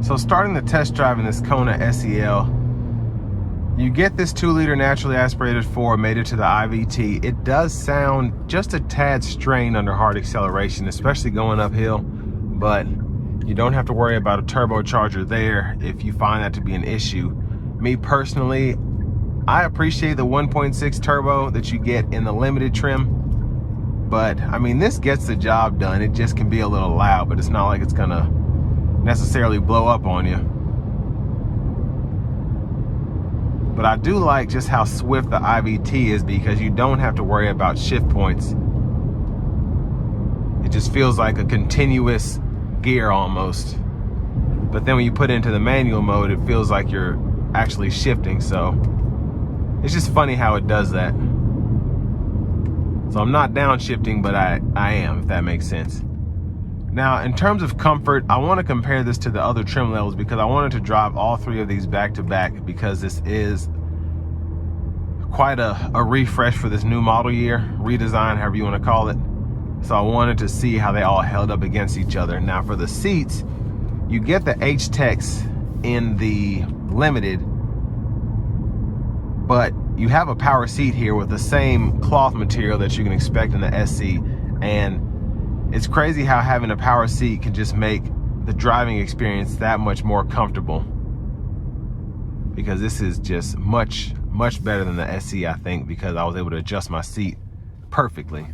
So starting the test drive in this Kona SEL, you get this 2-liter naturally aspirated 4 mated to the IVT. It does sound just a tad strained under hard acceleration, especially going uphill, but you don't have to worry about a turbocharger there if you find that to be an issue. Me personally, I appreciate the 1.6 turbo that you get in the limited trim, but I mean, this gets the job done. It just can be a little loud, but it's not like it's gonna necessarily blow up on you. But I do like just how swift the IVT is, because you don't have to worry about shift points. It just feels like a continuous gear almost. But then when you put it into the manual mode, it feels like you're actually shifting. So it's just funny how it does that. So I'm not downshifting, but I am, if that makes sense. Now, in terms of comfort, I want to compare this to the other trim levels, because I wanted to drive all 3 of these back to back, because this is quite a refresh for this new model year, redesign, however you want to call it. So I wanted to see how they all held up against each other. Now for the seats, you get the H-Techs in the limited, but you have a power seat here with the same cloth material that you can expect in the SC. And it's crazy how having a power seat can just make the driving experience that much more comfortable, because this is just much better than the SC, I think, because I was able to adjust my seat perfectly.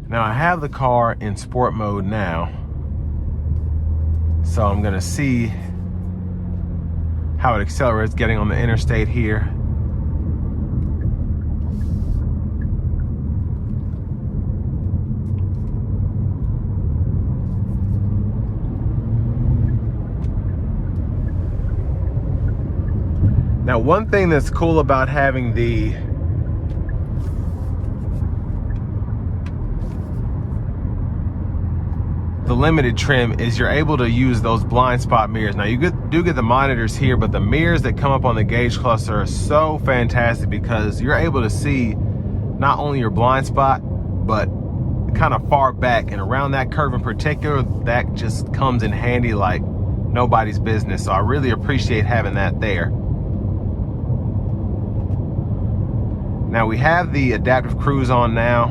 Now I have the car in sport mode now, so I'm gonna see how it accelerates getting on the interstate here. Now, one thing that's cool about having the limited trim is you're able to use those blind spot mirrors. Now you do get the monitors here, but the mirrors that come up on the gauge cluster are so fantastic, because you're able to see not only your blind spot, but kind of far back and around that curve in particular. That just comes in handy like nobody's business. So I really appreciate having that there. Now we have the adaptive cruise on now,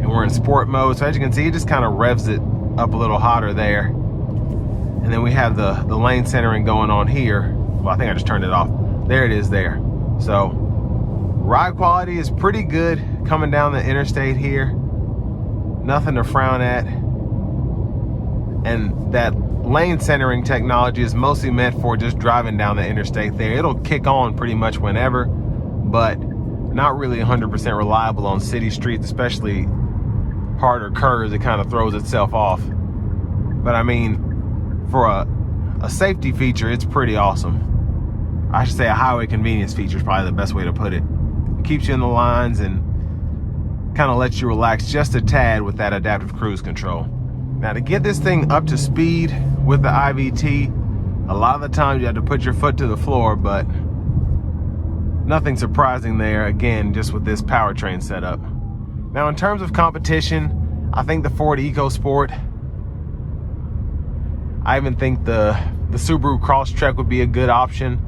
and we're in sport mode. So as you can see, it just kind of revs it up a little hotter there. And then we have the lane centering going on here. Well, I think I just turned it off. There it is there. So ride quality is pretty good coming down the interstate here. Nothing to frown at. And that lane centering technology is mostly meant for just driving down the interstate there. It'll kick on pretty much whenever, but not really 100% reliable on city streets, especially harder curves. It kind of throws itself off. But I mean, for a safety feature, it's pretty awesome. I should say a highway convenience feature is probably the best way to put it. It keeps you in the lines and kind of lets you relax just a tad with that adaptive cruise control. Now to get this thing up to speed with the IVT, a lot of the times you have to put your foot to the floor, but nothing surprising there, again, just with this powertrain setup. Now in terms of competition, I think the Ford EcoSport, I even think the Subaru Crosstrek would be a good option.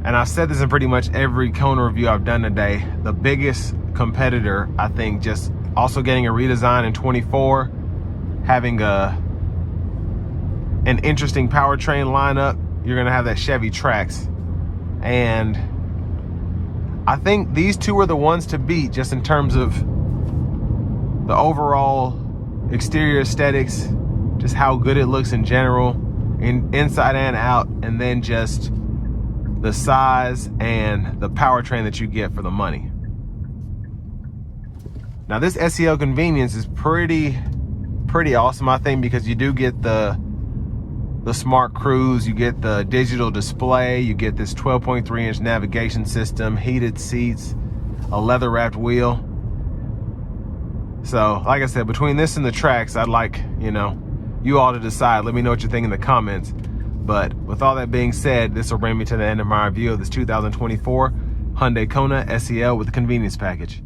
And I've said this in pretty much every Kona review I've done today. The biggest competitor, I think, just also getting a redesign in 24, having an interesting powertrain lineup, you're gonna have that Chevy Trax. And I think these two are the ones to beat, just in terms of the overall exterior aesthetics, just how good it looks in general, inside and out, and then just the size and the powertrain that you get for the money. Now this SEL convenience is pretty awesome, I think, because you do get the smart cruise, you get the digital display, you get this 12.3-inch navigation system, heated seats, a leather wrapped wheel. So like I said, between this and the Trax, I'd like, you all to decide. Let me know what you think in the comments. But with all that being said, this will bring me to the end of my review of this 2024 Hyundai Kona SEL with the convenience package.